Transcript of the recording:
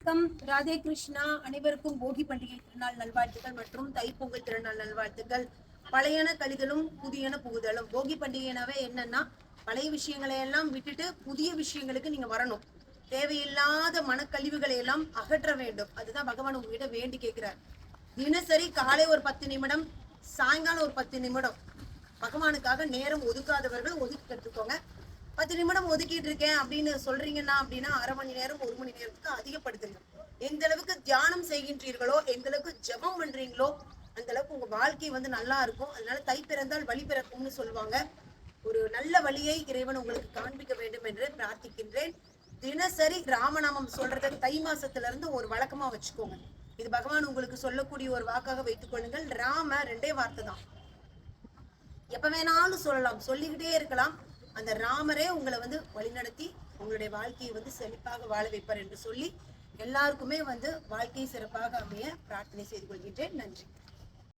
வணக்கம். ராதே கிருஷ்ணா. அனைவருக்கும் போகி பண்டிகை திருநாள் நல்வாழ்த்துக்கள் மற்றும் தைப்பொங்கல் திருநாள் நல்வாழ்த்துக்கள். பழையன கழிதலும் புதியன புகுதலும். போகி பண்டிகைனாவே என்னன்னா, பழைய விஷயங்களை எல்லாம் விட்டுட்டு புதிய விஷயங்களுக்கு நீங்க வரணும். தேவையில்லாத மனக்கழிவுகளை எல்லாம் அகற்ற வேண்டும். அதுதான் பகவான் உங்ககிட்ட வேண்டி கேட்கிறார். தினசரி காலை ஒரு 10 நிமிடம், சாயங்காலம் ஒரு 10 நிமிடம் பகவானுக்காக நேரம் ஒதுக்காதவர்கள் ஒதுக்கி கற்றுக்கோங்க. 10 நிமிடம் ஒதுக்கிட்டு இருக்கேன் அப்படின்னு சொல்றீங்கன்னா அப்படின்னா 1/2 மணி நேரம் 1 மணி நேரத்துக்கு அதிகப்படுத்துங்க. எந்த அளவுக்கு தியானம் செய்கின்றீர்களோ, எந்த அளவுக்கு ஜபம் பண்றீங்களோ அந்த அளவுக்கு உங்க வாழ்க்கை வந்து நல்லா இருக்கும். அதனால தை பிறந்தால் வழி பிறக்கும்னு சொல்லுவாங்க. ஒரு நல்ல வழியை இறைவன் உங்களுக்கு காண்பிக்க வேண்டும் என்று பிரார்த்திக்கின்றேன். தினசரி ராமநாமம் சொல்றத தை மாசத்துல இருந்து ஒரு வழக்கமா வச்சுக்கோங்க. இது பகவான் உங்களுக்கு சொல்லக்கூடிய ஒரு வாக்காக வைத்துக் கொள்ளுங்கள். ராம 2 வார்த்தை தான். எப்ப வேணாலும் சொல்லலாம், சொல்லிக்கிட்டே இருக்கலாம். அந்த ராமரே உங்களை வந்து வழிநடத்தி உங்களுடைய வாழ்க்கையை வந்து செழிப்பாக வாழ வைப்பார் என்று சொல்லி எல்லாருக்குமே வந்து வாழ்க்கை சிறப்பாக அமைய பிரார்த்தனை செய்து கொள்கின்றேன். நன்றி.